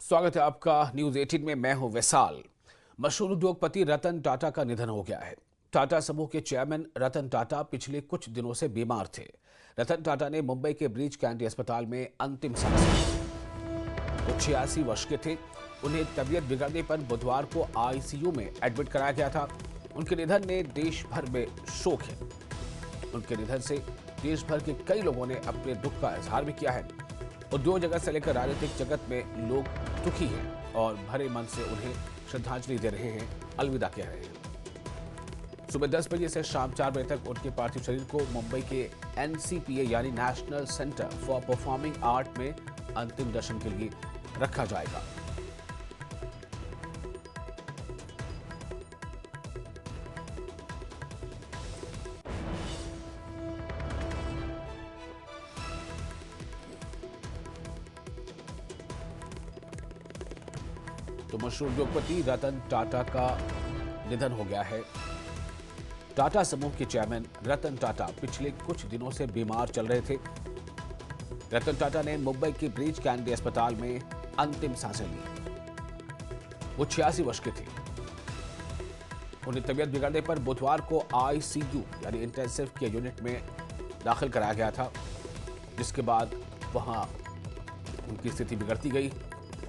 स्वागत है आपका न्यूज 18 में। मैं हूं वैसाल। मशहूर उद्योगपति रतन टाटा का निधन हो गया है। टाटा समूह के चेयरमैन रतन टाटा पिछले कुछ दिनों से बीमार थे। रतन टाटा ने मुंबई के ब्रीच कैंडी अस्पताल में अंतिम सांस ली। वो 86 वर्ष के थे। उन्हें तबीयत बिगड़ने पर बुधवार को आईसीयू में एडमिट कराया गया था। उनके निधन ने देश भर में शोक है। उनके निधन से देश भर के कई लोगों ने अपने दुख का इजहार भी किया है। उद्योग जगत से लेकर राजनीतिक जगत में लोग दुखी हैं और भरे मन से उन्हें श्रद्धांजलि दे रहे हैं, अलविदा कह रहे हैं। सुबह 10 बजे से शाम 4 बजे तक उनके पार्थिव शरीर को मुंबई के एनसीपीए यानी national centre for performing art में अंतिम दर्शन के लिए रखा जाएगा। तो मशहूर उद्योगपति रतन टाटा का निधन हो गया है। टाटा समूह के चेयरमैन रतन टाटा पिछले कुछ दिनों से बीमार चल रहे थे। रतन टाटा ने मुंबई के ब्रीच कैंडी अस्पताल में अंतिम सांसें ली। वो 86 वर्ष के थे। उन्हें तबीयत बिगड़ने पर बुधवार को आईसीयू यानी इंटेंसिव केयर यूनिट में दाखिल कराया गया था, जिसके बाद वहां उनकी स्थिति बिगड़ती गई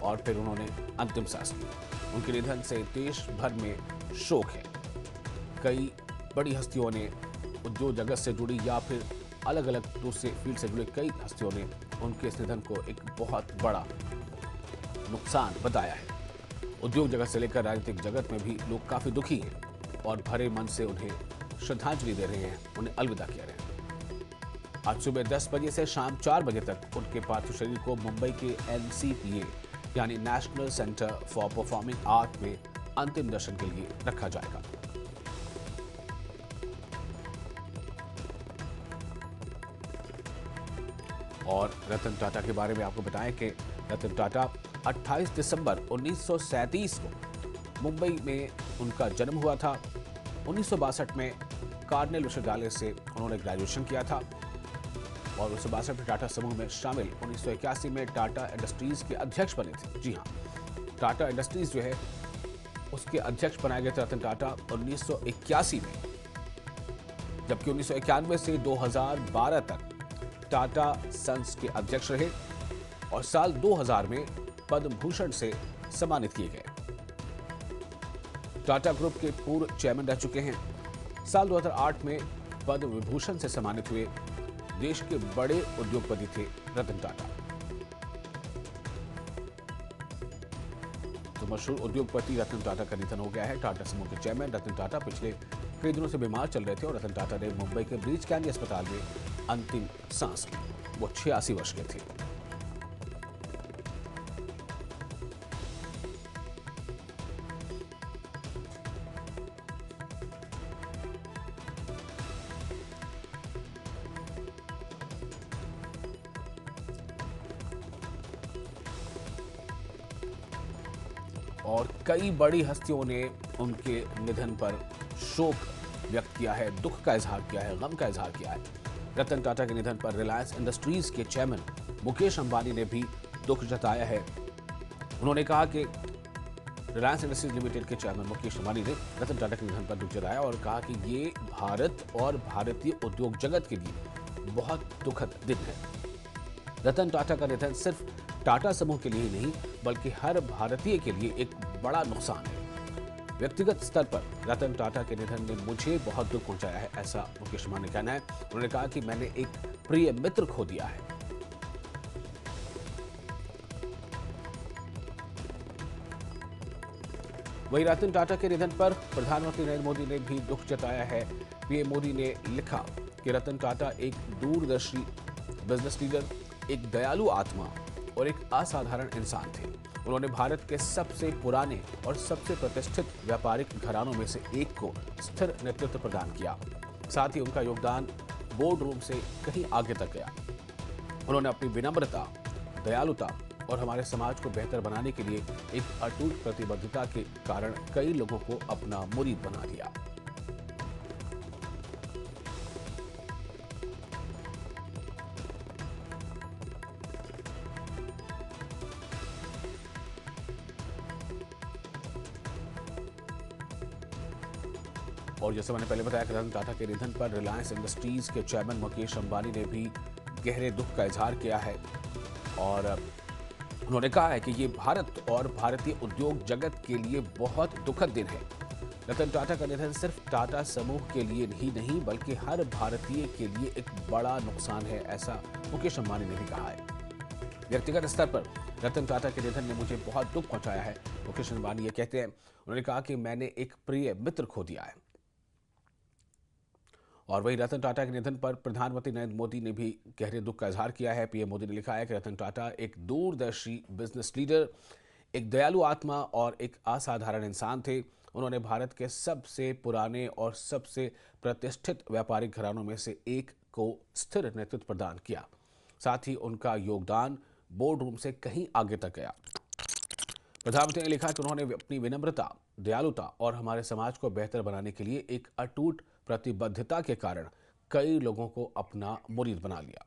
और फिर उन्होंने अंतिम सांस ली। उनके निधन से देश भर में शोक है। कई बड़ी हस्तियों ने, उद्योग जगत से जुड़ी या फिर अलग अलग दूसरे फील्ड से जुड़े कई हस्तियों ने उनके इस निधन को एक बहुत बड़ा नुकसान बताया है। उद्योग जगत से लेकर राजनीतिक जगत में भी लोग काफी दुखी हैं और भरे मन से उन्हें श्रद्धांजलि दे रहे हैं, उन्हें अलविदा कह रहे हैं। आज सुबह 10 बजे से शाम 4 बजे तक उनके पार्थिव शरीर को मुंबई के एनसीपीए यानी national centre for performing art में अंतिम दर्शन के लिए रखा जाएगा। और रतन टाटा के बारे में आपको बताएं कि रतन टाटा 28 दिसंबर 1937 को मुंबई में उनका जन्म हुआ था। 1962 में कार्नेल विश्वविद्यालय से उन्होंने ग्रेजुएशन किया था और 1962 में टाटा समूह में शामिल 1981 में टाटा इंडस्ट्रीज के अध्यक्ष बने थे। जी हाँ, टाटा इंडस्ट्रीज जो है उसके अध्यक्ष बनाए गए थे रतन टाटा 1981 में, जबकि 1991 से 2012 तक टाटा सन्स के अध्यक्ष रहे और साल 2000 में पद्म भूषण से सम्मानित किए गए। टाटा ग्रुप के पूर्व चेयरमैन रह चुके हैं। साल 2008 में पद्म विभूषण से सम्मानित हुए। देश के बड़े उद्योगपति थे रतन टाटा। तो मशहूर उद्योगपति रतन टाटा का निधन हो गया है। टाटा समूह के चेयरमैन रतन टाटा पिछले कई दिनों से बीमार चल रहे थे और रतन टाटा ने मुंबई के ब्रीच कैंडी अस्पताल में अंतिम सांस ली। वो 86 वर्ष के थे। और कई बड़ी हस्तियों ने उनके निधन पर शोक व्यक्त किया है, दुख का इजहार किया है, गम का इजहार किया है। रतन टाटा के निधन पर रिलायंस इंडस्ट्रीज के चेयरमैन मुकेश अंबानी ने भी दुख जताया है। उन्होंने कहा कि रिलायंस इंडस्ट्रीज लिमिटेड के चेयरमैन मुकेश अंबानी ने रतन टाटा के निधन पर दुख जताया और कहा कि ये भारत और भारतीय उद्योग जगत के लिए बहुत दुखद दिन है। रतन टाटा का निधन सिर्फ टाटा समूह के लिए ही नहीं बल्कि हर भारतीय के लिए एक बड़ा नुकसान है। व्यक्तिगत स्तर पर रतन टाटा के निधन ने मुझे बहुत दुख पहुंचाया है, ऐसा मुकेश अंबानी का कहना है। उन्होंने कहा कि मैंने एक प्रिय मित्र खो दिया है। वहीं रतन टाटा के निधन पर प्रधानमंत्री नरेंद्र मोदी ने भी दुख जताया है। पीएम मोदी ने लिखा कि रतन टाटा एक दूरदर्शी बिजनेस लीडर, एक दयालु आत्मा और एक असाधारण इंसान थे। उन्होंने भारत के सबसे पुराने और सबसे प्रतिष्ठित व्यापारिक घरानों में से एक को स्थिर नेतृत्व प्रदान किया। साथ ही उनका योगदान बोर्ड रूम से कहीं आगे तक गया। उन्होंने अपनी विनम्रता, दयालुता और हमारे समाज को बेहतर बनाने के लिए एक अटूट प्रतिबद्धता के कारण कई लोगों को अपना मुरीद बना दिया। और जैसे मैंने पहले बताया कि रतन टाटा के निधन पर रिलायंस इंडस्ट्रीज के चेयरमैन मुकेश अंबानी ने भी गहरे दुख का इजहार किया है और उन्होंने कहा है कि ये भारत और भारतीय उद्योग जगत के लिए बहुत दुखद दिन है। रतन टाटा का निधन सिर्फ टाटा समूह के लिए ही नहीं बल्कि हर भारतीय के लिए एक बड़ा नुकसान है, ऐसा मुकेश अंबानी ने भी कहा है। व्यक्तिगत स्तर पर रतन टाटा के निधन ने मुझे बहुत दुख पहुंचाया है, मुकेश अंबानी ये कहते हैं। उन्होंने कहा कि मैंने एक प्रिय मित्र खो दिया है। और वहीं रतन टाटा के निधन पर प्रधानमंत्री नरेंद्र मोदी ने भी गहरे दुख का इजहार किया है। पीएम मोदी ने लिखा है कि रतन टाटा एक दूरदर्शी बिजनेस लीडर, एक दयालु आत्मा और एक असाधारण इंसान थे। उन्होंने भारत के सबसे पुराने और सबसे प्रतिष्ठित व्यापारिक घरानों में से एक को स्थिर नेतृत्व प्रदान किया। साथ ही उनका योगदान बोर्ड रूम से कहीं आगे तक गया। प्रधानमंत्री ने लिखा कि उन्होंने अपनी विनम्रता, दयालुता और हमारे समाज को बेहतर बनाने के लिए एक अटूट प्रतिबद्धता के कारण कई लोगों को अपना मुरीद बना लिया।